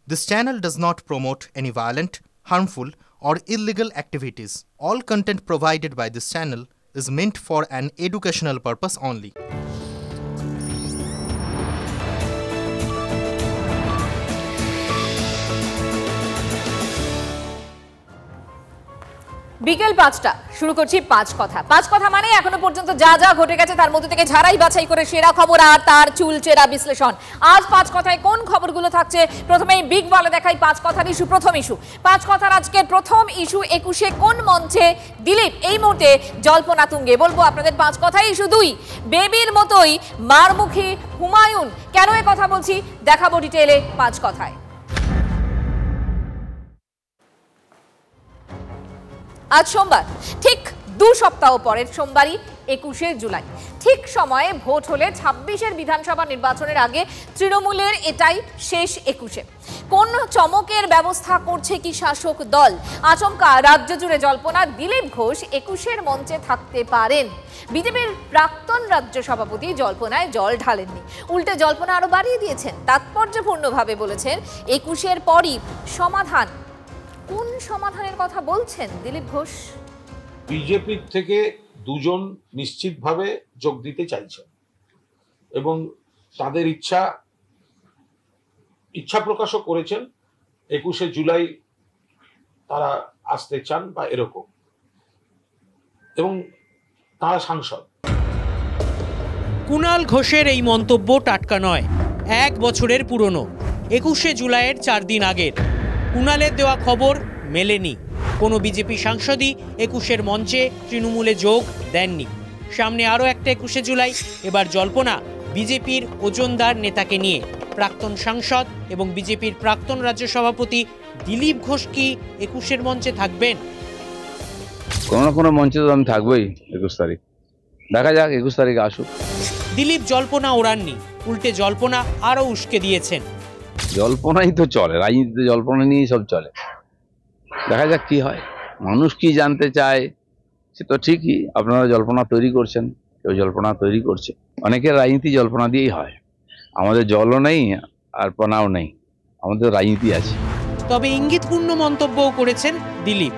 This channel does not promote any violent, harmful, or illegal activities. All content provided by this channel is meant for an educational purpose only. বিকেল ৫টা শুরু করছি পাঁচ কথা মানে এখনো পর্যন্ত যা যা ঘটে গেছে তার মধ্যে থেকে ঝাড়াই বাছাই করে সেরা খবর আর তার চুলচেরা বিশ্লেষণ। আজ পাঁচ কথায় কোন খবরগুলো থাকছে প্রথমেই বিগ বলে দেখাই পাঁচ কথার ইস্যু। প্রথম ইস্যু পাঁচ কথার আজকের প্রথম ইস্যু ২১-এ কোন মঞ্চে দিলীপ এই মুহূর্তে জল্পনা তুঙ্গে। বলবো আপনাদের পাঁচ কথায় ইস্যু ২ বেবির মতোই মারমুখী হুমায়ুন। কেন এ কথা বলছি দেখাবো ডিটেইলে পাঁচ কথায়। আজ সোমবার, ঠিক ২ সপ্তাহ পরের সোমবারই ২১শে জুলাই, ঠিক সময়ে ভোট হলে ২৬-এর বিধানসভা নির্বাচনের আগে তৃণমূলের এটাই শেষ ২১শে। কোন চমকের ব্যবস্থা করছে কি শাসক দল? আচমকা রাজ্য জুড়ে জল্পনা দিলীপ ঘোষ ২১শে মঞ্চে থাকতে পারেন। বিজেপির প্রাক্তন রাজ্য সভাপতি জল্পনায় জল ঢালেননি, উল্টে জল্পনা আরো বাড়িয়ে দিয়েছেন। তাৎপর্যপূর্ণভাবে বলেছেন ২১শে পরই সমাধান। কোন সমাধানের কথা বলছেন দিলীপ ঘোষ? বিজেপির থেকে দুজন নিশ্চিতভাবে যোগ দিতে চাইছেন এবং তাদের ইচ্ছা প্রকাশও করেছেন ২১শে জুলাই তারা আসতে চান বা এরকম, এবং তারা সাংসদ। কুণাল ঘোষের এই মন্তব্য টাটকা নয়, ১ বছরের পুরনো। ২১শে জুলাইয়ের ৪ দিন আগের কুণালের দেওয়া খবর মেলেনি। কোনো বিজেপি সাংসদই ২১শের মঞ্চে তৃণমূলে যোগ দেননি। সামনে আরও একটা ২১শে জুলাই। এবার জল্পনা বিজেপির ওজনদার নেতাকে নিয়ে। প্রাক্তন সাংসদ এবং বিজেপির প্রাক্তন রাজ্য সভাপতি দিলীপ ঘোষ কি ২১শের মঞ্চে থাকবেন? কোনো না কোনো মঞ্চে তো আমি থাকবোই ২১ তারিখ। দেখা যাক ২১ তারিখ আসুক। দিলীপ জল্পনা ওড়াননি, উল্টে জল্পনা আরও উস্কে দিয়েছেন। জল্পনাই তো চলে, রাজনীতিতে জল্পনা নিয়েই সব চলে। দেখা যাক কি হয়, মানুষ কি জানতে চায়। সে তো ঠিকই, আপনারা জল্পনা তৈরি করছেন, কেউ জল্পনা তৈরি করছে। অনেকের রাজনীতি জল্পনা দিয়েই হয়। আমাদের জলও নেই আর পনাও নেই, আমাদের রাজনীতি আছে। তবে ইঙ্গিতপূর্ণ মন্তব্যও করেছেন দিলীপ।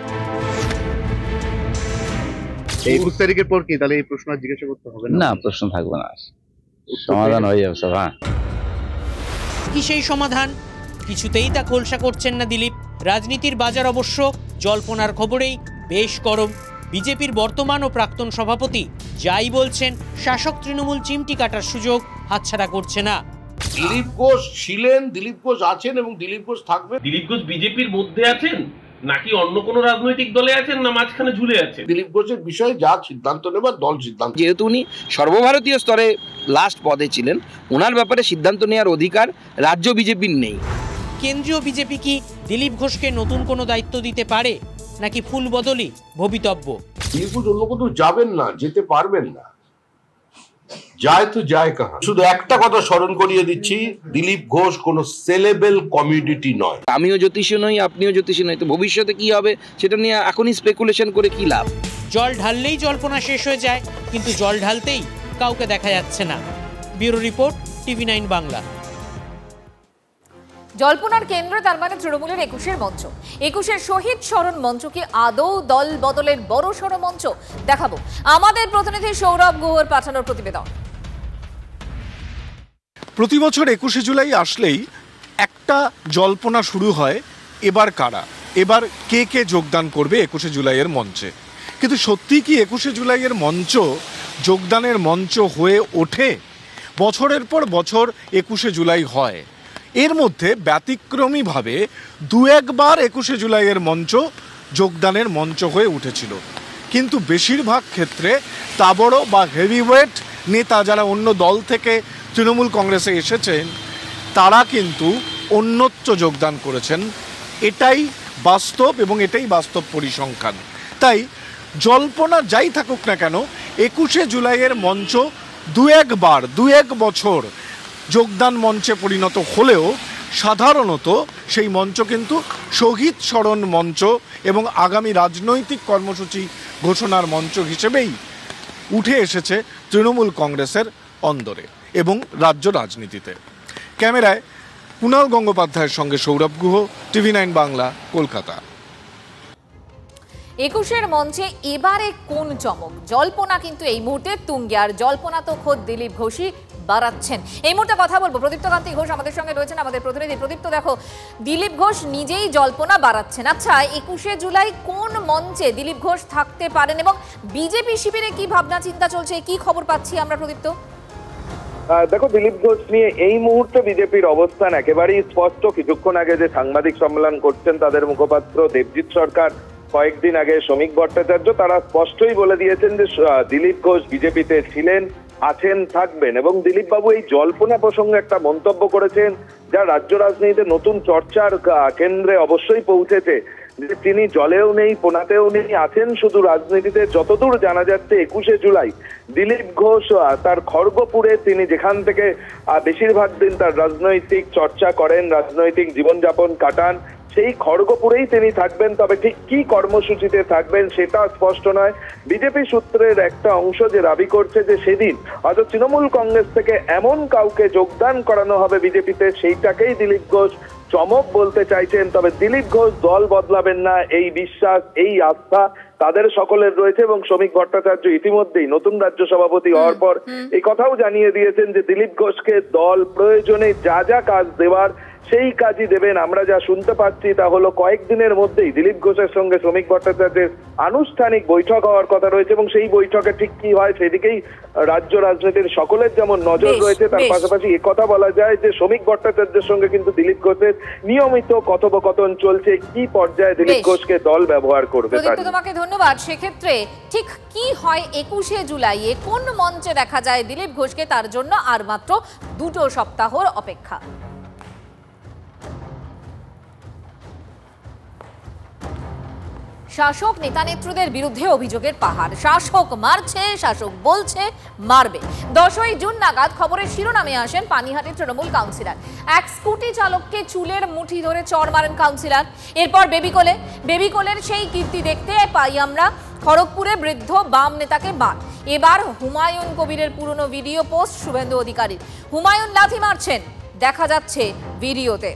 ২১ তারিখের পর কি তাহলে এই প্রশ্ন জিজ্ঞাসা করতে হবে না? প্রশ্ন থাকবে না, সমাধান হয়ে যাবে সব। হ্যাঁ, কি সেই সমাধান? কিছুতেই তা খোলসা করছেন না দিলীপ। রাজনীতির বাজার অবশ্য জল্পনার খবরেই বেশ গরম। বিজেপির বর্তমান ও প্রাক্তন সভাপতি যাই বলছেন, শাসক তৃণমূল চিমটি কাটার সুযোগ হাতছাড়া করছে না। দিলীপ ঘোষ ছিলেন, দিলীপ ঘোষ আছেন এবং দিলীপ ঘোষ থাকবে। দিলীপ ঘোষ বিজেপির মধ্যে আছেন নাকি অন্য কোনো রাজনৈতিক দলে আছেন, না মাঝখানে ঝুলে আছেন? দিলীপ ঘোষের বিষয়ে যা সিদ্ধান্ত নেবার দল সিদ্ধান্ত। যেহেতু উনি সর্বভারতীয় স্তরে লাস্ট পদে ছিলেন, ওনার ব্যাপারে সিদ্ধান্ত নেওয়ার অধিকার রাজ্য বিজেপির নেই। কেন্দ্রীয় বিজেপি কি দিলীপ ঘোষকে নতুন কোনো দায়িত্ব দিতে পারে, নাকি ফুল বদলি ভবিতব্য? দিলীপ ঘোষ অন্য কোথাও যাবেন না, যেতে পারবেন না। যায় তো যায় কাহা। শুধু একটা কথা স্মরণ করিয়ে দিচ্ছি, দিলীপ ঘোষ কোনো সেলেবল কমিউনিটি নয়। আমিও জ্যোতিষী নই, আপনিও জ্যোতিষী নই, তো ভবিষ্যতে কি হবে সেটা নিয়ে এখনই স্পেকুলেশন করে কি লাভ? জল ঢাললেই জল্পনা শেষ হয়ে যায়, কিন্তু জল ঢালতেই কাউকে দেখা যাচ্ছে না। Bureau report, TV9 Bangla. জল্পনার কেন্দ্র তার মানে তৃণমূলের ২১শে মঞ্চ। ২১শে শহীদ স্মরণ মঞ্চ কি আদৌ দল বদলের বড় সড় মঞ্চ? দেখাবো আমাদের প্রতিনিধি সৌরভ গুহর পাঠানোর প্রতিবেদন। প্রতি বছর ২১শে জুলাই আসলেই একটা জল্পনা শুরু হয়, এবার কারা, এবার কে কে যোগদান করবে ২১শে জুলাইয়ের মঞ্চে। কিন্তু সত্যি কি ২১শে জুলাইয়ের মঞ্চ যোগদানের মঞ্চ হয়ে ওঠে? বছরের পর বছর ২১শে জুলাই হয়, এর মধ্যে ব্যতিক্রমীভাবে ২-১বার ২১শে জুলাইয়ের মঞ্চ যোগদানের মঞ্চ হয়ে উঠেছিল। কিন্তু বেশিরভাগ ক্ষেত্রে তাবড় বা হেভিওয়েট নেতা যারা অন্য দল থেকে তৃণমূল কংগ্রেসে এসেছেন, তারা কিন্তু অন্যত্র যোগদান করেছেন। এটাই বাস্তব এবং এটাই বাস্তব পরিসংখ্যান। তাই জল্পনা যাই থাকুক না কেন, ২১শে জুলাইয়ের মঞ্চ ২-১ বছর যোগদান মঞ্চে পরিণত হলেও সাধারণত সেই মঞ্চ কিন্তু শহীদ স্মরণ মঞ্চ এবং আগামী রাজনৈতিক কর্মসূচি ঘোষণার মঞ্চ হিসেবেই উঠে এসেছে তৃণমূল কংগ্রেসের অন্দরে এবং রাজ্য রাজনীতিতে। ক্যামেরায় কুণাল গঙ্গোপাধ্যায়ের সঙ্গে সৌরভ গুহ, TV9 বাংলা, কলকাতা। 21-এর মঞ্চে এবারে কোন চমক? জল্পনা কিন্তু এই মুহূর্তে তুঙ্গে, আর জল্পনা তো খোদ দিলীপ ঘোষই বাড়াচ্ছেন। এই মুহূর্তে কথা বলবো প্রদীপ্ত কান্তি ঘোষ আমাদের সঙ্গে রয়েছেন, আমাদের প্রতিনিধি। প্রদীপ্ত, দেখো দিলীপ ঘোষ নিজেই জল্পনা বাড়াচ্ছেন। আচ্ছা, 21শে জুলাই কোন মঞ্চে দিলীপ ঘোষ থাকতে পারেন এবং বিজেপি শিবিরে কি ভাবনা চিন্তা চলছে, কি খবর পাচ্ছি আমরা প্রদীপ্ত? দেখো, দিলীপ ঘোষ নিয়ে এই মুহূর্তে বিজেপির অবস্থান একেবারেই স্পষ্ট। কিছুক্ষণ আগে যে সাংবাদিক সম্মেলন করছেন তাদের মুখপাত্র দেবজিৎ সরকার, কয়েকদিন আগে শ্রমিক ভট্টাচার্য, তারা স্পষ্টই বলে দিয়েছেন যে দিলীপ ঘোষ বিজেপিতে ছিলেন, আছেন, থাকবেন। এবং দিলীপ বাবু এই জল্পনা প্রসঙ্গে একটা মন্তব্য করেছেন যা রাজ্য রাজনীতিতে নতুন চর্চার কেন্দ্রে অবশ্যই পৌঁছেছে, যে তিনি জলেও নেই, পোনাতেও নেই, আছেন শুধু রাজনীতিতে। যতদূর জানা যাচ্ছে 21শে জুলাই দিলীপ ঘোষ তার খড়গপুরে, তিনি যেখান থেকে বেশিরভাগ দিন তার রাজনৈতিক চর্চা করেন, রাজনৈতিক জীবনযাপন কাটান, সেই খড়গপুরেই তিনি থাকবেন। তবে ঠিক কি কর্মসূচিতে থাকবেন সেটা স্পষ্ট নয়। বিজেপি সূত্রের একটা অংশ যে দাবি করছে যে সেদিন হয়তো তৃণমূল কংগ্রেস থেকে এমন কাউকে যোগদান করানো হবে বিজেপিতে, সেইটাকেই দিলীপ ঘোষ চমক বলতে চাইছেন। তবে দিলীপ ঘোষ দল বদলাবেন না, এই বিশ্বাস, এই আস্থা তাদের সকলের রয়েছে। এবং শ্রমিক ভট্টাচার্য ইতিমধ্যেই নতুন রাজ্য সভাপতি হওয়ার পর এই কথাও জানিয়ে দিয়েছেন যে দিলীপ ঘোষকে দল প্রয়োজনে যা যা কাজ দেওয়ার সেই কাজই দেবেন। আমরা যা শুনতে পাচ্ছি তা হলো কয়েকদিনের মধ্যেই দিলীপ ঘোষের সঙ্গে শ্রমিক ভট্টাচার্যের আনুষ্ঠানিক বৈঠক হওয়ার কথা রয়েছে এবং সেই বৈঠকে ঠিক কি হয় সেদিকেই রাজ্য রাজনীতির সকলের যেমন নজর রয়েছে, তার পাশাপাশি একথা বলা যায় যে শ্রমিক ভট্টাচার্যের সঙ্গে কিন্তু দিলীপ ঘোষের নিয়মিত কথোপকথন চলছে, কি পর্যায়ে দিলীপ ঘোষকে দল ব্যবহার করবে। তোমাকে ধন্যবাদ। সেক্ষেত্রে ঠিক কি হয় 21শে জুলাইয়ে, কোন মঞ্চে দেখা যায় দিলীপ ঘোষকে, তার জন্য আর মাত্র 2 সপ্তাহর অপেক্ষা। শাসক নেতা নেত্রীদের বিরুদ্ধে অভিযোগের পাহাড়। শাসক মারছে, শাসক বলছে মারবে। 10ই জুন নাগাদ খবরের শিরোনামে আসেন পানিহাটির তৃণমূল কাউন্সিলর। এক স্কুটি চালককে চুলের মুঠি ধরে চড় মারেন কাউন্সিলর। এরপর বেবিকোলের সেই কীর্তি দেখতে পাই আমরা খড়গপুরে বৃদ্ধ বাম নেতাকে মার। এবার হুমায়ুন কবিরের পুরনো ভিডিও পোস্ট শুভেন্দু অধিকারীর। হুমায়ুন লাথি মারছেন, দেখা যাচ্ছে ভিডিওতে।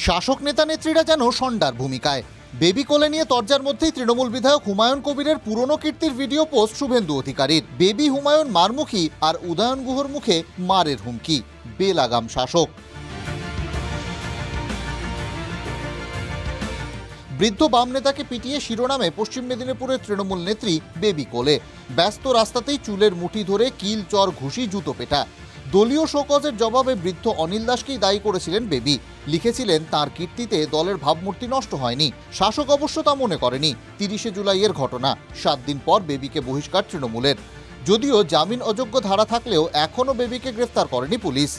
শাসক নেতা নেত্রীরা যেন ষণ্ডার ভূমিকায়। বেবি কোলে নিয়ে তরজার মধ্যেই তৃণমূল বিধায়ক হুমায়ুন কবিরের পুরনো কীর্তির ভিডিও পোস্ট শুভেন্দু অধিকারীর। বেবি হুমায়ুন মারমুখী আর উদয়ন গুহর মুখে মারের হুমকি। বেলাগাম শাসক। বৃদ্ধ বাম নেতাকে পিটিয়ে শিরোনামে পশ্চিম মেদিনীপুরের তৃণমূল নেত্রী বেবি কোলে। ব্যস্ত রাস্তাতেই চুলের মুঠি ধরে কিল, চর, ঘুষি, জুতো পেটা। দলীয় শোকজের জবাবে বৃদ্ধ অনিল দাসকেই দায়ী করেছিলেন বেবি। লিখেছিলেন তার কীর্তিতে দলের ভাবমূর্তি নষ্ট হয়নি। শাসক অবশ্য তা মনে করেনি। 30শে জুলাইয়ের ঘটনা, 7 দিন পর বেবিকে বহিষ্কার তৃণমূলের। যদিও জামিন অযোগ্য ধারা থাকলেও এখনও বেবিকে গ্রেফতার করেনি পুলিশ।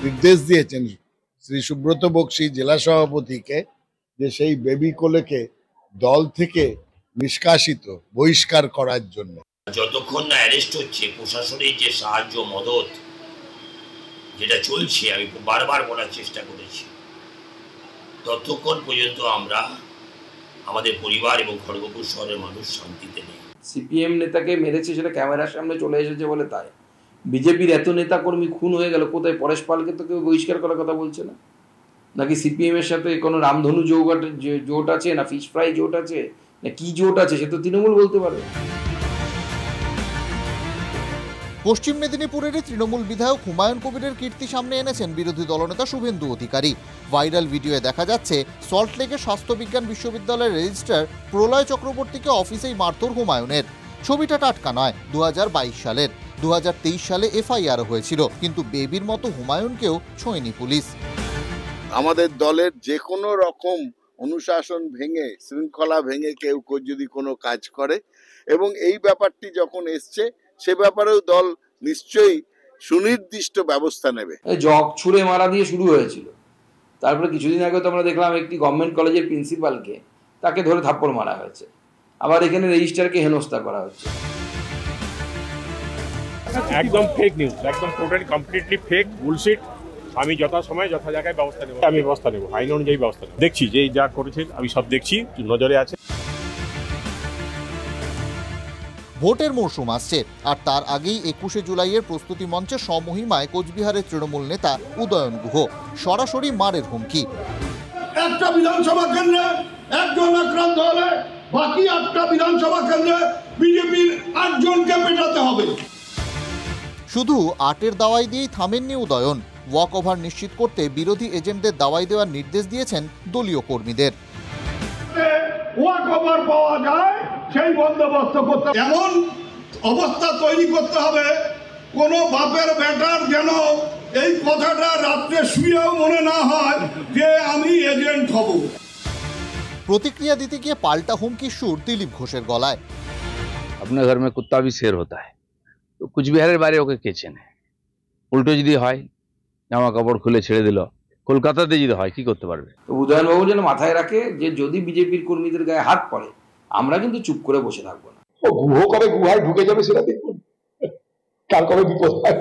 নির্দেশ দিয়েছেন শ্রী সুব্রত বক্সী জেলা সভাপতিকে যে সেই বেবি কোলেকে দল থেকে নিষ্কাশিত, বহিষ্কার করার জন্য। যতক্ষণ না অ্যারেস্ট হচ্ছে, প্রশাসনের যে সাহায্য মদত যেটা চলছে, আমি বারবার বলার চেষ্টা করেছি, ততক্ষণ পর্যন্ত আমরা, আমাদের পরিবার এবং খড়গপুর শহরের মানুষ শান্তিতে নেই। সিপিএম নেতাকে মেরেছে সেটা ক্যামেরার সামনে চলে এসেছে বলে তাই। বিজেপির এত নেতাকর্মী খুন হয়ে গেল, কোথায় পরেশ পালকে তো কেউ বহিষ্কার করার কথা বলছে না? নাকি সিপিএম এর সাথে কোনো রামধনু জোট আছে, না ফিশ ফ্রাই জোট আছে, না কি জোট আছে, সে তো তৃণমূল বলতে পারে। পশ্চিম মেদিনীপুরেরই তৃণমূল বিধায়ক হুমায়ুন কবিরের কীর্তি সামনে এনেছেন বিরোধী দলনেতা শুভেন্দু অধিকারী। ভাইরাল ভিডিওয়ে দেখা যাচ্ছে সল্টলেকের স্বাস্থ্যবিজ্ঞান বিশ্ববিদ্যালয়ের রেজিস্ট্রার প্রলয় চক্রবর্তীকে অফিসেই মারধর হুমায়ুনের। ছবিটা টাটকা নয়, 2022 সালের। 2023 সালে এফআইআর হয়েছিল, কিন্তু বেবির মতো হুমায়ুনকেও ছোঁয়নি পুলিশ। আমাদের দলের যে কোনো রকম অনুশাসন ভেঙে, শৃঙ্খলা ভেঙে কেউ যদি কোনো কাজ করে, এবং এই ব্যাপারটি যখন এসছে সে ব্যাপারেও দল নিশ্চয়ই সুনির্দিষ্ট ব্যবস্থা নেবে। জগ ছুঁড়ে মারা দিয়ে শুরু হয়েছিল, তারপরে কিছুদিন আগে তো আমরা দেখলাম একটি গভর্নমেন্ট কলেজের প্রিন্সিপালকে তাকে ধরে থাপ্পড় মারা হয়েছে। আবার এখানে রেজিস্ট্রারকে হেনস্থা করা হচ্ছে। একদম ফেক নিউজ, একদম টোটালি কমপ্লিটলি ফেক, বুলশিট। আমি যথা সময় যথা জায়গায় ব্যবস্থা নেব, আমি ব্যবস্থা নেব, আইন অনুযায়ী ব্যবস্থা নেব। দেখছি যে যা করেছে আমি সব দেখছি, নজরে আছে। ভোটের মরশুম আসছে, আর তার আগেই 21শে জুলাইয়ের প্রস্তুতি মঞ্চে সমহিমায় কোচবিহারের তৃণমূল নেতা উদয়ন গুহ। সরাসরি মারের হুমকি। একটা বিধানসভা কেন্দ্রে একজন আক্রান্ত হলে বাকি 8টা বিধানসভা কেন্দ্রে বিজেপির 8 জনকে পেটাতে হবে। শুধু 8-এর দাওয়াই দিয়েই থামেননি উদয়ন। ওয়াক ওভার নিশ্চিত করতে বিরোধী এজেন্টদের দাওয়াই দেওয়ার নির্দেশ দিয়েছেন দলীয় কর্মীদের। ওয়াক ওভার পাওয়া যায় সেই বন্দোবস্ত করতে, এমন অবস্থা তৈরি করতে হবে কোনো বাপের বেটার যেন এই কথাটা রাত্রে শুয়েও মনে না হয় যে আমি এজেন্ট হব। প্রতিক্রিয়া দিতে গিয়ে পাল্টা হুমকির সুর দিলীপ ঘোষের গলায়। আপনার ঘর মে কুত্তা ভি শের হতা হ্যায়, তো কুচবিহারের বাইরে ওকে কে চেনে? উল্টো যদি হয়, জামা কাপড় খুলে ছেড়ে দিল, কলকাতাতে যদি হয় কি করতে পারবে? উদয়নবাবু যেন মাথায় রাখে যে যদি বিজেপির কর্মীদের গায়ে হাত পড়ে আমরা কিন্তু চুপ করে বসে থাকবো না। ও গুহ করে গুহায় ঢুকে যাবে সেটা দেখুন, কার কবে বিপদ হয়।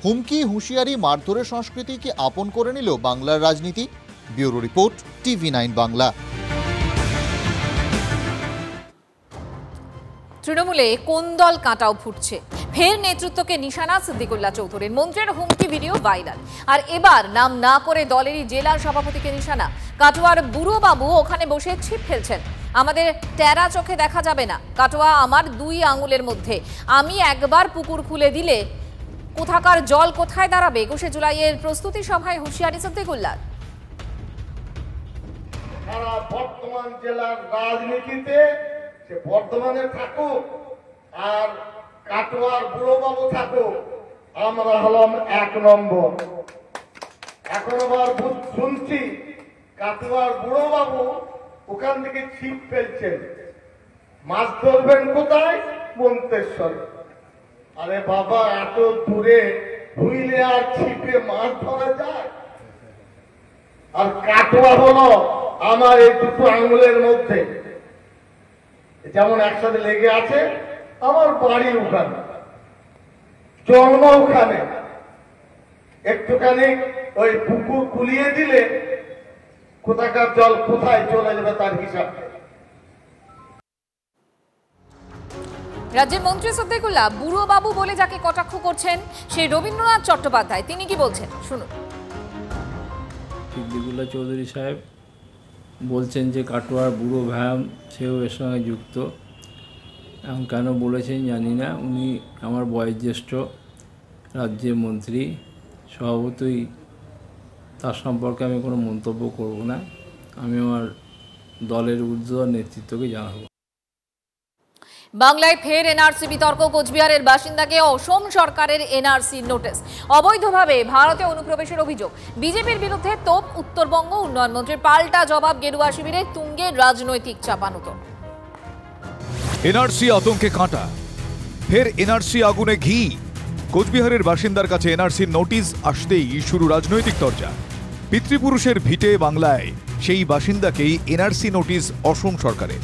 হুমকি, হুঁশিয়ারি, মারধরের সংস্কৃতি কি আপন করে নিল বাংলার রাজনীতি? Bureau report, TV9 Bangla. তৃণমূলে কোন দল কাঁটাও ফুটছে, ফের নেতৃত্বকে নিশানা সিদ্দিকুল্লাহ চৌধুরীর। মন্ত্রীর হুমকি ভিডিও ভাইরাল, আর এবার নাম না করে দলেরই জেলা সভাপতিকে নিশানা। কাটোয়ার বুড়ো বাবু ওখানে বসে ছিপ ফেলছেন। আমাদের টেরা চোখে দেখা যাবে না, কাটোয়া আমার 2 আঙুলের মধ্যে, আমি একবার পুকুর খুলে দিলে কোথাকার জল কোথায় দাঁড়াবে? 21শে জুলাইয়ের প্রস্তুতি সভায় হুঁশিয়ারি সিদ্দিকুল্লাহ। সারা বর্ধমান জেলার রাজনীতিতে সে বর্ধমানে থাকুক আর কাটোয়ার বুড়োবাবু থাকুক, আমরা হলাম 1 নম্বর। এখন আবার শুনছি কাটোয়ার বুড়োবাবু ওখান থেকে ছিপ ফেলছেন, মাছ ধরবেন কোথায়? মন্তেশ্বরে। আরে বাবা, এত দূরে হুইলে আর ছিপে মাছ ধরা যায়? আর কাটোয়া হলো আমার এই 2 আঙুলের মধ্যে, যেমন একসাথে লেগে আছে। আমার বাড়ি ওখানে, জন্ম ওখানে। একটুখানি ওই পুকুর কুলিয়ে দিলে কোথাকার জল কোথায় চলে যাবে তার হিসাব। রাজ্যের মন্ত্রী সিদ্দিকুল্লাহ বুড়ো বাবু বলে যাকে কটাক্ষ করছেন সেই রবীন্দ্রনাথ চট্টোপাধ্যায়, তিনি কি বলছেন শুনুন। সিদ্দিকুল্লাহ চৌধুরী সাহেব বলছেন যে কাটোয়ার বুড়ো ভ্যাম সেও এর সঙ্গে যুক্ত। এখন কেন বলেছেন জানি না, উনি আমার বয়োজ্যেষ্ঠ রাজ্যের মন্ত্রী, স্বভাবতই তার সম্পর্কে আমি কোনো মন্তব্য করব না। আমি আমার দলের ঊর্ধ্বতন নেতৃত্বকে জানাবো। বাংলায় ফের এনআরসি বিতর্ক, কোচবিহারের বাসিন্দাকে অসম সরকারের এনআরসি নোটিশ, অবৈধভাবে ভারতে অনুপ্রবেশের অভিযোগ। বিজেপির বিরুদ্ধে তোপ উত্তরবঙ্গ উন্নয়ন মন্ত্রীর, পাল্টা জবাব গেরুয়া শিবিরের তুঙ্গে রাজনৈতিক চাপানুতো। এনআরসি আতঙ্কে কাঁটা, ফের এনআরসি আগুনে ঘি। কোচবিহারের বাসিন্দার কাছে এনআরসির নোটিশ আসতেই শুরু রাজনৈতিক চর্চা। পিতৃপুরুষের ভিটে বাংলায় সেই বাসিন্দাকেই এনআরসি নোটিশ অসম সরকারের।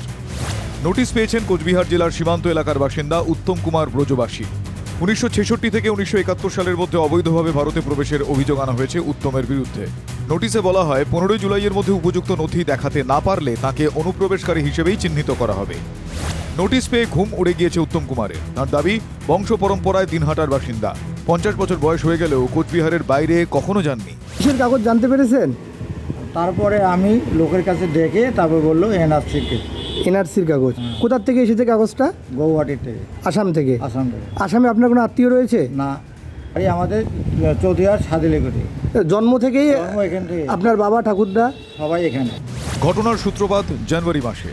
নোটিশ পেয়েছেন কোচবিহার জেলার সীমান্ত এলাকার বাসিন্দা উত্তম কুমার ব্রজবাসী। 1966 থেকে 1971 সালের মধ্যে অবৈধভাবে ভারতে প্রবেশের অভিযোগ আনা হয়েছে উত্তমের বিরুদ্ধে। নোটিশে বলা হয় 15 জুলাইয়ের মধ্যে উপযুক্ত নথি দেখাতে না পারলে তাকে অনুপ্রবেশকারী হিসেবেই চিহ্নিত করা হবে। নোটিশ পেয়ে ঘুম উড়ে গিয়েছে উত্তম কুমারের। তার দাবি, বংশ পরম্পরায় দিনহাটার বাসিন্দা, 50 বছর বয়স হয়ে গেলেও কোচবিহারের বাইরে কখনো যাননি। কিসের কাগজ জানতে পেরেছেন? তারপরে আমি লোকের কাছে ডেকে তারপর বললো এনআরসির কাগজ। কোথার থেকে এসেছে কাগজটা? গৌহাটির থেকে। আসাম থেকে? আসাম থেকে। আসামে আপনার কোনো আত্মীয় রয়েছে? না, আরে আমাদের চৌধুরীর সাদিলেগুড়ি। জন্ম থেকেই এখান থেকে? আপনার বাবা ঠাকুরদা সবাই এখানে। ঘটনার সূত্রপাত জানুয়ারি মাসে।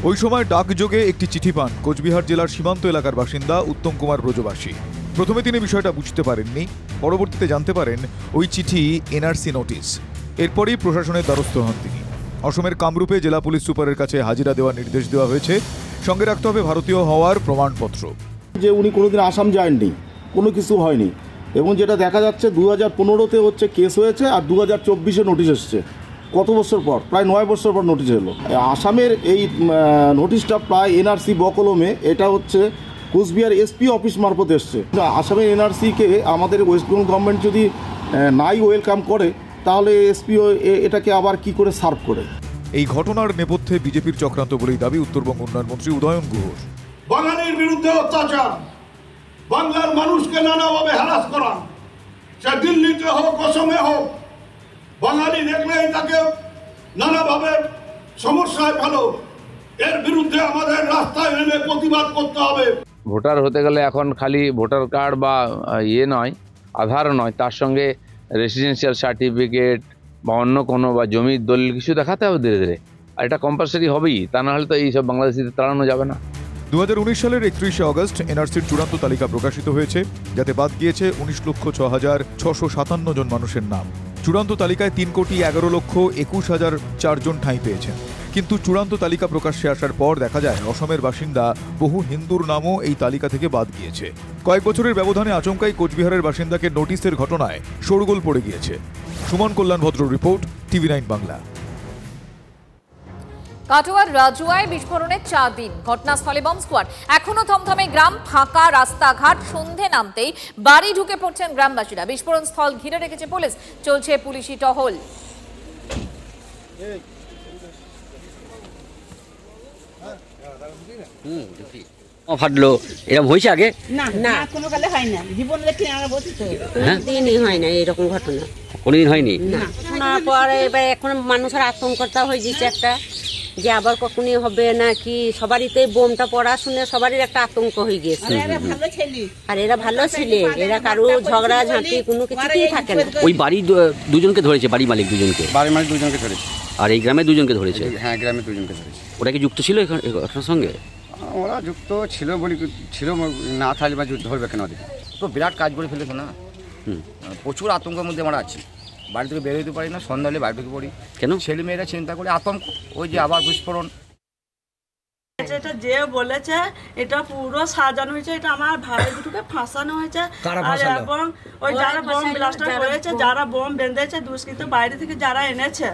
ওই সময় ডাকযোগে একটি চিঠি পান কোচবিহার জেলার সীমান্ত এলাকার বাসিন্দা উত্তম কুমার ব্রজবাসী। প্রথমে তিনি বিষয়টা বুঝতে পারেননি, পরবর্তীতে জানতে পারেন ওই চিঠি এনআরসি নোটিশ। এরপরই প্রশাসনের দ্বারস্থ হন তিনি। অসমের কামরূপে জেলা পুলিশ সুপারের কাছে হাজিরা দেওয়ার নির্দেশ দেওয়া হয়েছে। সঙ্গে রাখতে হবে ভারতীয় হওয়ার প্রমাণপত্র। যে উনি কোনোদিন আসাম যাননি, কোনো কিছু হয়নি, এবং যেটা দেখা যাচ্ছে 2015-তে হচ্ছে কেস হয়েছে আর 2024-এ নোটিশ এসছে। কত বছর পর? প্রায় 9 বছর পর নোটিশ এলো। আসামের এই নোটিশটা প্রায় এনআরসি বকলমে, এটা হচ্ছে কোচবিহার এসপি অফিস মারফত এসছে। আসামের এনআরসিকে আমাদের ওয়েস্ট বেঙ্গল গভর্নমেন্ট যদি নাই ওয়েলকাম করে তাহলে এসপিও এটাকে আবার কি করে সার্ভ করে। এই ঘটনার নেপথ্যে বিজেপির চক্রান্ত বলেই দাবি উত্তরবঙ্গ উন্নয়ন মন্ত্রী উদয়ন গুহর। বাঙালির বিরুদ্ধে অত্যাচার, বাংলার মানুষকে নানাভাবে হ্যারাস করা, সে দিল্লিতে হোক অসমে হোক, বাঙালি দেখলেই তাকে নানাভাবে সমস্যায় ফেলো। এর বিরুদ্ধে আমাদের রাস্তায় নেমে প্রতিবাদ করতে হবে। ভোটার হতে গেলে এখন খালি ভোটার কার্ড বা নয়, আধার নয়, তার সঙ্গে রেসিডেন্সিয়াল সার্টিফিকেট বা অন্য কোনো বা জমির দলিল কিছু দেখাতে হবে ধীরে ধীরে। আর এটা কম্পালসারি হবেই, তা না হলে তো এইসব বাংলাদেশিদের তাড়ানো যাবে না। 2019 সালের 31শে অগস্ট এনআরসির চূড়ান্ত তালিকা প্রকাশিত হয়েছে, যাতে বাদ গিয়েছে 19,06,657 জন মানুষের নাম। চূড়ান্ত তালিকায় 3,11,21,004 জন ঠাঁই পেয়েছেন। কিন্তু চূড়ান্ত তালিকা প্রকাশ্যে আসার পর দেখা যায় অসমের বাসিন্দা বহু হিন্দুর নামও এই তালিকা থেকে বাদ গিয়েছে। কয়েক বছরের ব্যবধানে আচমকাই কোচবিহারের বাসিন্দাকে নোটিশের ঘটনায় শোরগোল পড়ে গিয়েছে। সুমন কল্যাণ ভদ্র রিপোর্ট, TV9 বাংলা। কাটোয়ার রাজুয়ায় বিস্ফোরণের 4 দিন, ঘটনাস্থলে বম্ব স্কোয়াড। এখনো থমথমে গ্রাম, ফাঁকা রাস্তাঘাট। সন্ধে নামতেই বাড়ি ঢুকে পড়ছেন গ্রামবাসীরা। বিস্ফোরণ স্থল ঘিরে রেখেছে পুলিশ, চলছে পুলিশি টহল। ফাটলো এরকম হয়েছে আগে? না না, কোনো কালে হয় না, জীবনে দেখি আমরা বলছি তো দিনই হয় না এরকম ঘটনা, কোনোদিন হয়নি। শোনার পরে এবার এখন মানুষের আতঙ্কটা হয়ে গেছে একটা, যে আবার কখনই হবে নাকি। সবারইতে বোমটা পড়া শুনে সবারই একটা আতঙ্ক হয়ে গেছে। আর এরা ভালো ছেলে, এরা কারো ঝগড়া ঝাঁটি কোনো কিছুতেই থাকে না। ওই বাড়ি দুজনকে ধরেছে, বাড়ি মালিক দুজনকে, বাড়ি মালিক দুজনকে ধরেছে। আর এই গ্রামে দুজনকে ধরেছে? হ্যাঁ, গ্রামে দুজনকে ধরেছে। ওরা কি যুক্ত ছিল এই ঘটনার সঙ্গে? ওরা যুক্ত ছিল বলি, ছিল না থাকলে বা ধরবে কেন? তো বিরাট কাজ করে ফেলেছে না, প্রচুর আতঙ্কের মধ্যে আমরা আছি। বাড়ি থেকে বের হতে পারি না, সন্ধ্যা হলে বাড়ি থেকে পড়ি। কেন? ছেলে মেয়েরা চিন্তা করে আতঙ্ক, ওই যে আবার বিস্ফোরণ। এটা যে বলেছে এটা পুরো সাজানো হয়েছে, এটা আমার ভাই দুটোকে ফাঁসানো হয়েছে। এবং ওই যারা বোম ব্লাস্টার করেছে, যারা বোম বেঁধেছে, দুষ্কৃত বাইরে থেকে যারা এনেছে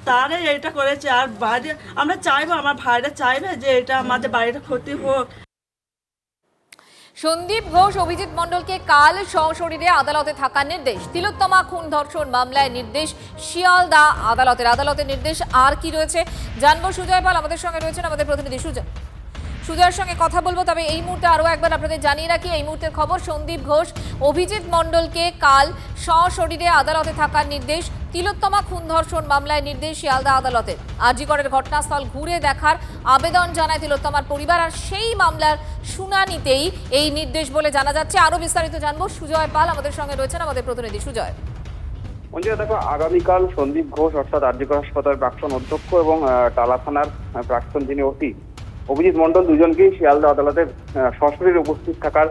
তারাই এটা করেছে। আর বাইরে আমরা চাইবো, আমার ভাইরা চাইবে যে এটা আমাদের বাড়িটা ক্ষতি হোক। সন্দীপ ঘোষ, অভিজিৎ মণ্ডলকে কাল সশরীরে আদালতে থাকার নির্দেশ। তিলোত্তমা খুন ধর্ষণ মামলায় নির্দেশ শিয়ালদা আদালতের নির্দেশ। আর কি রয়েছে জানবো, সুজয় পাল আমাদের সঙ্গে রয়েছেন, আমাদের প্রতিনিধি সুজয়ের সঙ্গে কথা বলবো। তবে এই মুহূর্তে আরও একবার আপনাদের জানিয়ে রাখি এই মুহূর্তের খবর, সন্দীপ ঘোষ, অভিজিৎ মণ্ডলকে কাল সশরীরে আদালতে থাকার নির্দেশ। তিলোত্তমা খুন ধর্ষণ মামলায় নির্দেশ শিয়ালদা আদালতের। আরজিকরের ঘটনাস্থল ঘুরে দেখার আবেদন জানায় তিলোত্তমার পরিবার, আর সেই মামলার শুনানিতেই এই নির্দেশ বলে জানা যাচ্ছে। আরো বিস্তারিত জানবো, সুজয় পাল আমাদের সঙ্গে রয়েছেন, আমাদের প্রতিনিধি সুজয়। দেখো, আগামীকাল সন্দীপ ঘোষ অর্থাৎ আরজিকর হাসপাতালের প্রাক্তন অধ্যক্ষ এবং টালা থানার প্রাক্তন যিনি ওসি অভিজিৎ মণ্ডল দুজনকেই শিয়ালদা আদালতে সশরীরে উপস্থিত থাকার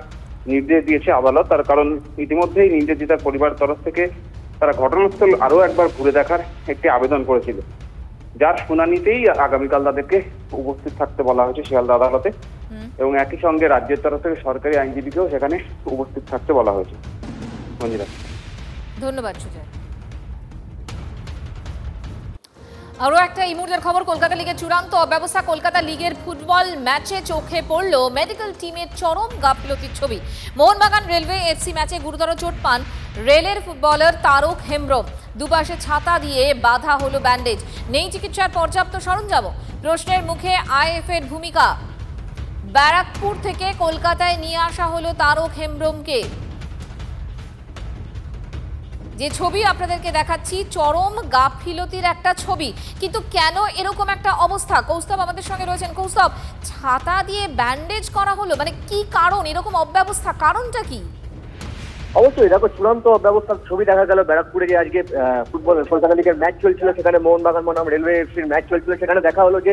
নির্দেশ দিয়েছে আদালত। তার কারণ ইতিমধ্যেই নির্দেশিতার পরিবার তরফ থেকে তারা ঘটনাস্থল আরো একবার ঘুরে দেখার একটি আবেদন করেছিল, যার শুনানিতেই আগামীকাল তাদেরকে উপস্থিত থাকতে বলা হয়েছে শিয়ালদা আদালতে। এবং একই সঙ্গে রাজ্যের তরফ থেকে সরকারি আইনজীবীকেও সেখানে উপস্থিত থাকতে বলা হয়েছে। মঞ্জিরা, ধন্যবাদ সুজয়। আরও একটা এই মুহূর্তের খবর, কলকাতা লিগের চূড়ান্ত অব্যবস্থা। কলকাতা লিগের ফুটবল ম্যাচে চোখে পড়ল মেডিকেল টিমের চরম গাফিলতির ছবি। মোহনবাগান রেলওয়ে এফসি ম্যাচে গুরুতর চোট পান রেলের ফুটবলার তারক হেমব্রম। দুপাশে ছাতা দিয়ে বাঁধা হলো ব্যান্ডেজ, নেই চিকিৎসার পর্যাপ্ত সরঞ্জামও। প্রশ্নের মুখে আইএফের ভূমিকা। ব্যারাকপুর থেকে কলকাতায় নিয়ে আসা হলো তারক হেমব্রমকে। যে ছবি আপনাদেরকে দেখাচ্ছি, চরম গাফিলতির একটা ছবি। কিন্তু কেন এরকম একটা অবস্থা? কৌস্তব আমাদের সঙ্গে রয়েছেন। কৌস্তব, ছাতা দিয়ে ব্যান্ডেজ করা হলো, মানে কি কারণ এরকম অব্যবস্থা, কারণটা কি? অবশ্যই দেখো, চূড়ান্ত অব্যবস্থার ছবি দেখা গেল ব্যারাকপুরে যে আজকে ফুটবল কলকাতা লিগের ম্যাচ চলছিল, সেখানে মোহনবাগান বনাম রেলওয়ে এফসির ম্যাচ চলছিল। সেখানে দেখা হলো যে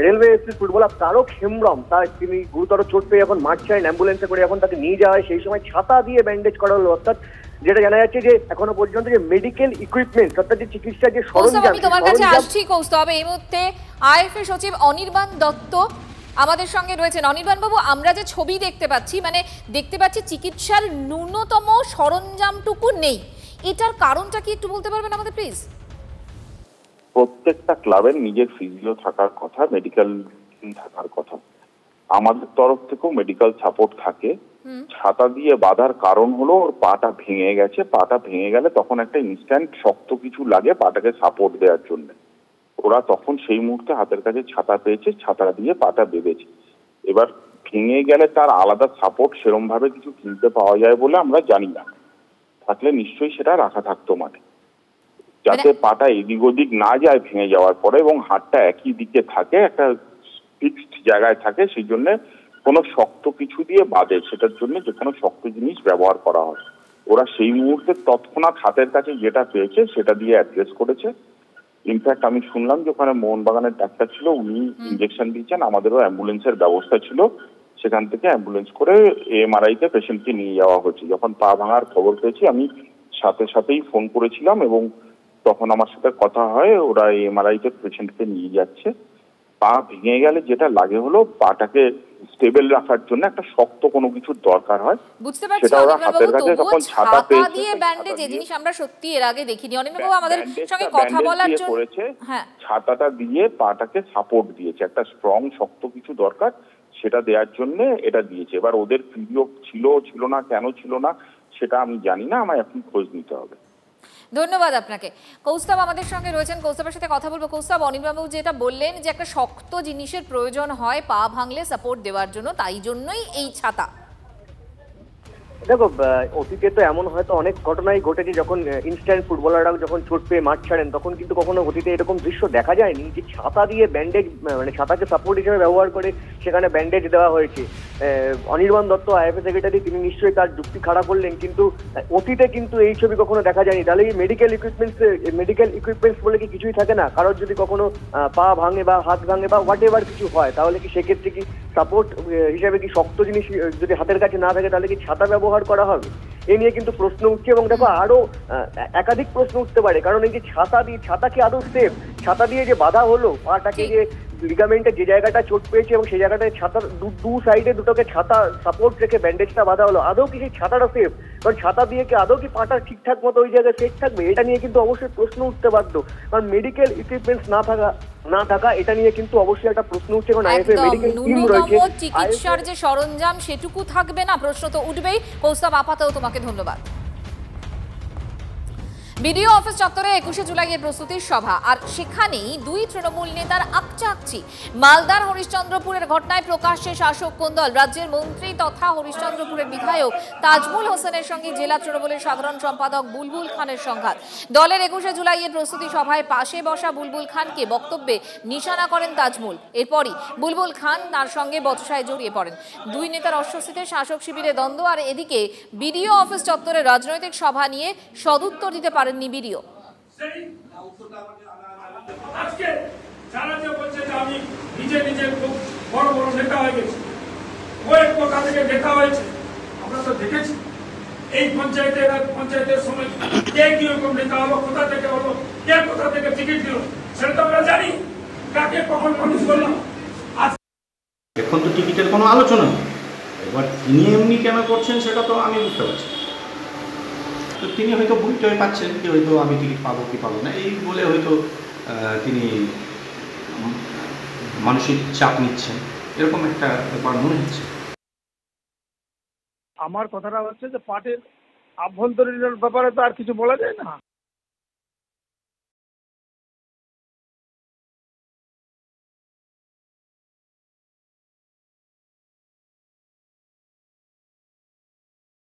রেলওয়ে এফসির ফুটবলার তারক হেমব্রম তিনি গুরুতর চোট পেয়ে এখন মাঠ ছাড়েন, অ্যাম্বুলেন্সে করে এখন তাকে নিয়ে যাওয়া হয়। সেই সময় ছাতা দিয়ে ব্যান্ডেজ করা হলো, অর্থাৎ যেটা জানা যাচ্ছে যে এখনো পর্যন্ত যে মেডিকেল ইকুইপমেন্ট অর্থাৎ যে চিকিৎসা যে সরঞ্জাম। আমি তোমার কাছে আসছি কৌস্তব। এই মুহূর্তে আইএফএ সচিব অনির্বাণ দত্ত আমাদের সঙ্গে রয়েছেন। অনির্বাণ বাবু, আমরা যে ছবি দেখতে পাচ্ছি, মানে দেখতে পাচ্ছি চিকিৎসার ন্যূনতম সরঞ্জামটুকু নেই, এটার কারণটা কি একটু বলতে পারবেন আমাদের প্লিজ? প্রত্যেকটা ক্লাবের নিজের ফিজিও থাকার কথা, মেডিকেল থাকার কথা, আমাদের তরফ থেকেও মেডিকেল সাপোর্ট থাকে। ছাতা দিয়ে বাঁধার কারণ হলো ওর পাটা ভেঙে গেছে, পাটা ভেঙে গেলে তখন একটা ইনস্ট্যান্ট শক্ত কিছু লাগে পাটাকে সাপোর্ট দেওয়ার জন্য। ওরা তখন সেই মুহূর্তে হাতের কাছে ছাতা পেয়েছে, ছাতা দিয়ে পাটা বেঁধেছে। এবার ভেঙে গেলে তার আলাদা সাপোর্ট সেরম ভাবে কিছু কিনতে পাওয়া যায় বলে আমরা জানি না। থাকলে নিশ্চয়ই সেটা রাখা থাকতো মাঠে, যাতে পাটা এদিক ওদিক না যায় ভেঙে যাওয়ার পরে, এবং হাতটা একই দিকে থাকে, একটা ফিক্সড জায়গায় থাকে। সেই জন্য কোনো শক্ত কিছু দিয়ে বাঁধে, সেটার জন্য যে কোনো শক্ত জিনিস ব্যবহার করা হয়। ওরা সেই মুহূর্তে তৎক্ষণাৎ হাতের কাছে যেটা পেয়েছে সেটা দিয়ে অ্যাড্রেস করেছে। ইনফ্যাক্ট আমি শুনলাম যে ওখানে মোহনবাগানের ডাক্তার ছিল, উনি ইঞ্জেকশন দিয়েছেন, আমাদেরও অ্যাম্বুলেন্সের ব্যবস্থা ছিল, সেখান থেকে অ্যাম্বুলেন্স করে এমআরআই তে পেশেন্টকে নিয়ে যাওয়া হয়েছে। যখন পা ভাঙার খবর পেয়েছি আমি সাথে সাথেই ফোন করেছিলাম, এবং তখন আমার সাথে কথা হয়, ওরা এমআরআই তে পেশেন্টকে নিয়ে যাচ্ছে। পা ভেঙে গেলে যেটা লাগে হলো পাটাকে স্টেবল রাখার জন্য একটা শক্ত কোনো কিছু দরকার হয়। বুঝতে পারছি সেটা ওরা হাতের কাছে যখন ছাতা পেয়েছে দিয়ে ব্যান্ডেজ, এই জিনিস আমরা সত্যি এর আগে দেখিনি। অনিন্দ্যবাবু আমাদের সঙ্গে কথা বলার জন্য হ্যাঁ, ছাতাটা দিয়ে পাটাকে সাপোর্ট দিয়েছে, একটা স্ট্রং শক্ত কিছু দরকার সেটা দেওয়ার জন্য এটা দিয়েছে। এবার ওদের ভিডিও ছিল না, কেন ছিল না সেটা আমি জানি না, আমায় এখন খোঁজ নিতে হবে। ধন্যবাদ আপনাকে। কৌস্তব আমাদের সঙ্গে রয়েছেন, কৌস্তবের সাথে কথা বলবো। কৌস্তব, অনিলবাবু যেটা বললেন যে একটা শক্ত জিনিসের প্রয়োজন হয় পা ভাঙলে সাপোর্ট দেওয়ার জন্য, তাই জন্যই এই ছাতা। দেখো, অতীতে তো এমন হয়তো অনেক ঘটনাই ঘটেছে, যখন ইনস্ট্যান্ট ফুটবলাররা যখন চোট পেয়ে মাঠ ছাড়েন, তখন কিন্তু কখনো অতীতে এরকম দৃশ্য দেখা যায়নি যে ছাতা দিয়ে ব্যান্ডেজ, মানে ছাতাকে সাপোর্ট হিসেবে ব্যবহার করে সেখানে ব্যান্ডেজ দেওয়া হয়েছে। অনির্বাণ দত্ত আইএফএ সেক্রেটারি, তিনি নিশ্চয়ই তার যুক্তি খাড়া করলেন, কিন্তু অতীতে কিন্তু এই ছবি কখনো দেখা যায়নি। তাহলে এই মেডিকেল ইকুইপমেন্টস বলে কি কিছুই থাকে না? কারোর যদি কখনো পা ভাঙে বা হাত ভাঙে বা হোয়াট এভার কিছু হয়, তাহলে কি সেক্ষেত্রে কি সাপোর্ট হিসেবে কি শক্ত জিনিস যদি হাতের কাছে না থাকে, তাহলে কি ছাতা ব্যবহার করা হবে? এই নিয়ে কিন্তু প্রশ্ন উঠছে, এবং দেখো আরো একাধিক প্রশ্ন উঠতে পারে। কারণ এই যে ছাতা কি আদৌ সেফ? ছাতা দিয়ে যে বাধা হলো পাটাকে, যে লিগামেন্টে যে জায়গাটা চোট পেয়েছে এবং সেই জায়গাটায় ছাতার দু সাইডে দুটোকে ছাতা সাপোর্ট রেখে ব্যান্ডেজটা বাঁধা হলো, আদৌ কি সেই ছাতাটা সেফ? কারণ ছাতা দিয়ে কি আদৌ কি পাটা ঠিকঠাক মতো ওই জায়গায় সেফ থাকবে? এটা নিয়ে কিন্তু অবশ্যই প্রশ্ন উঠতে বাধ্য। কারণ মেডিকেল ইকুইপমেন্টস না থাকা এটা নিয়ে কিন্তু অবশ্যই একটা প্রশ্ন উঠছে। কারণ আইএফএ মেডিকেল টিম রয়েছে, চিকিৎসার যে সরঞ্জাম সেটুকু থাকবে না, প্রশ্ন তো উঠবেই। কৌস্তব, আপাতত তোমাকে ধন্যবাদ। বিডিও অফিস চত্বরে 21শে জুলাইয়ের প্রস্তুতির সভা, আর সেখানেই দুই তৃণমূল নেতার আকচাকচি। মালদার হরিশ্চন্দ্রপুরের ঘটনায় প্রকাশ্যে শাসক কোন দল? রাজ্যের মন্ত্রী তথা হরিশ্চন্দ্রপুরের বিধায়ক তাজমুল হোসেনের সঙ্গে জেলা তৃণমূলের সাধারণ সম্পাদক বুলবুল খানের সংঘাত। দলের 21শে জুলাইয়ের প্রস্তুতি সভায় পাশে বসা বুলবুল খানকে বক্তব্যে নিশানা করেন তাজমুল। এরপরই বুলবুল খান তার সঙ্গে বচসায় জড়িয়ে পড়েন। দুই নেতার অস্বস্তিতে শাসক শিবিরে দ্বন্দ্ব। আর এদিকে বিডিও অফিস চত্বরে রাজনৈতিক সভা নিয়ে সদুত্তর দিতে পারেননি বিডিও। আজকে যারা যে বলছে যে আমি নিজে খুব বড় বড় নেতা হয়ে গেছি, কয়েক কোথা থেকে দেখা হয়েছে আমরা তো দেখেছি। এই পঞ্চায়েতের সময় কে কিরকম নেতা হলো, কোথা থেকে হলো, কে কোথা থেকে টিকিট দিল, সেটা তো আমরা জানি। কাকে কখন মানুষ করলাম, এখন তো টিকিটের কোনো আলোচনা নেই। এবার তিনি এমনি কেন করছেন সেটা তো আমি বুঝতে পারছি। তো তিনি হয়তো বুঝতে পারছেন যে হয়তো আমি টিকিট পাবো কি পাবো না, এই বলে হয়তো তিনি মানসিক চাপ নিচ্ছেন, এরকম একটা ব্যাপার মনে হচ্ছে। আমার কথাটা হচ্ছে যে পার্টির আভ্যন্তরীণ ব্যাপারে তো আর কিছু বলা যায় না।